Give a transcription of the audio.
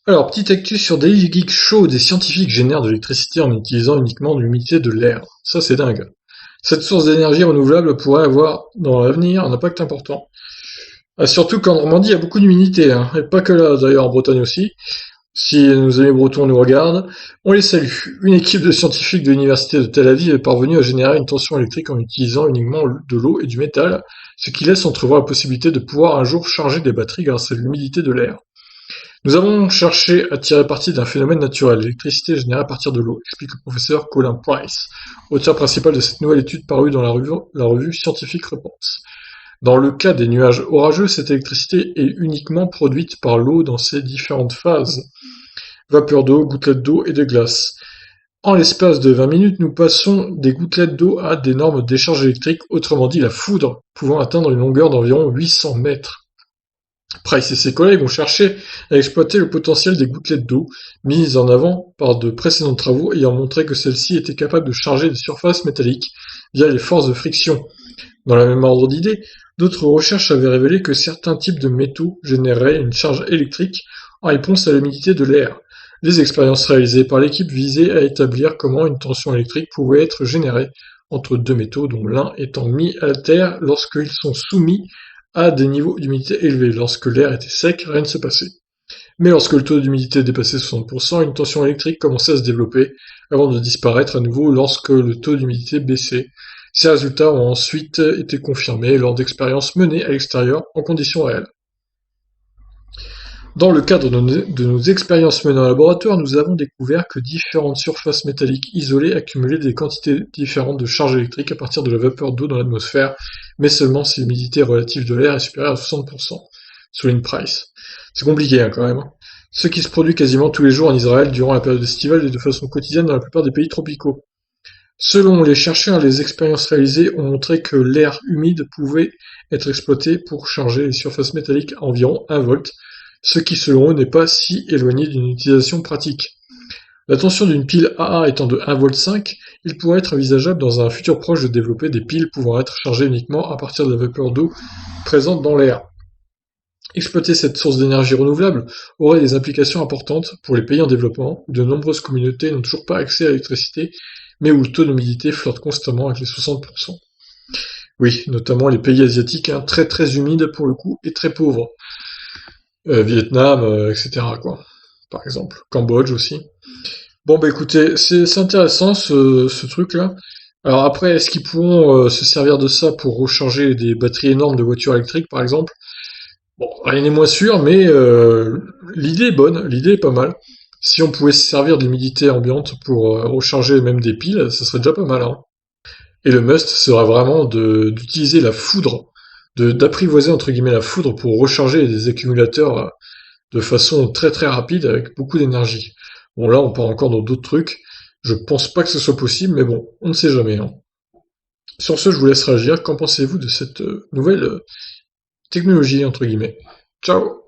Alors, petite actu sur Daily Geek Show, des scientifiques génèrent de l'électricité en utilisant uniquement de l'humidité de l'air. Ça, c'est dingue. Cette source d'énergie renouvelable pourrait avoir, dans l'avenir, un impact important. Surtout qu'en Normandie, il y a beaucoup d'humidité, hein. Et pas que là, d'ailleurs, en Bretagne aussi. Si nos amis bretons nous regardent, on les salue. Une équipe de scientifiques de l'université de Tel Aviv est parvenue à générer une tension électrique en utilisant uniquement de l'eau et du métal, ce qui laisse entrevoir la possibilité de pouvoir un jour charger des batteries grâce à l'humidité de l'air. Nous avons cherché à tirer parti d'un phénomène naturel, l'électricité générée à partir de l'eau, explique le professeur Colin Price, auteur principal de cette nouvelle étude parue dans la revue Scientific Reports. Dans le cas des nuages orageux, cette électricité est uniquement produite par l'eau dans ses différentes phases. Vapeur d'eau, gouttelettes d'eau et de glace. En l'espace de 20 minutes, nous passons des gouttelettes d'eau à d'énormes décharges électriques, autrement dit la foudre, pouvant atteindre une longueur d'environ 800 mètres. Price et ses collègues ont cherché à exploiter le potentiel des gouttelettes d'eau, mises en avant par de précédents travaux ayant montré que celles-ci étaient capables de charger des surfaces métalliques via les forces de friction. Dans le même ordre d'idées, d'autres recherches avaient révélé que certains types de métaux généreraient une charge électrique en réponse à l'humidité de l'air. Les expériences réalisées par l'équipe visaient à établir comment une tension électrique pouvait être générée entre deux métaux dont l'un étant mis à terre lorsqu'ils sont soumis à des niveaux d'humidité élevés. Lorsque l'air était sec, rien ne se passait. Mais lorsque le taux d'humidité dépassait 60%, une tension électrique commençait à se développer, avant de disparaître à nouveau lorsque le taux d'humidité baissait. Ces résultats ont ensuite été confirmés lors d'expériences menées à l'extérieur en conditions réelles. Dans le cadre de nos expériences menées en laboratoire, nous avons découvert que différentes surfaces métalliques isolées accumulaient des quantités différentes de charge électrique à partir de la vapeur d'eau dans l'atmosphère, mais seulement si l'humidité relative de l'air est supérieure à 60%, souligne Price. C'est compliqué quand même. Ce qui se produit quasiment tous les jours en Israël durant la période estivale et de façon quotidienne dans la plupart des pays tropicaux. Selon les chercheurs, les expériences réalisées ont montré que l'air humide pouvait être exploité pour charger les surfaces métalliques à environ 1 volt, ce qui selon eux n'est pas si éloigné d'une utilisation pratique. La tension d'une pile AA étant de 1,5 V, il pourrait être envisageable dans un futur proche de développer des piles pouvant être chargées uniquement à partir de la vapeur d'eau présente dans l'air. Exploiter cette source d'énergie renouvelable aurait des implications importantes pour les pays en développement, où de nombreuses communautés n'ont toujours pas accès à l'électricité, mais où le taux d'humidité flotte constamment avec les 60%. Oui, notamment les pays asiatiques, très très humides pour le coup, et très pauvres. Vietnam, etc. quoi. Par exemple. Cambodge aussi. Bon bah écoutez, c'est intéressant ce truc-là. Alors après, est-ce qu'ils pourront se servir de ça pour recharger des batteries énormes de voitures électriques, par exemple? Bon, rien n'est moins sûr, mais l'idée est bonne, l'idée est pas mal. Si on pouvait se servir de l'humidité ambiante pour recharger même des piles, ça serait déjà pas mal, hein. Et le must serait vraiment d'utiliser la foudre, d'apprivoiser entre guillemets la foudre pour recharger des accumulateurs de façon très très rapide avec beaucoup d'énergie. Bon là on part encore dans d'autres trucs, je pense pas que ce soit possible, mais bon, on ne sait jamais, hein. Sur ce, je vous laisse réagir, qu'en pensez-vous de cette nouvelle technologie entre guillemets? Ciao!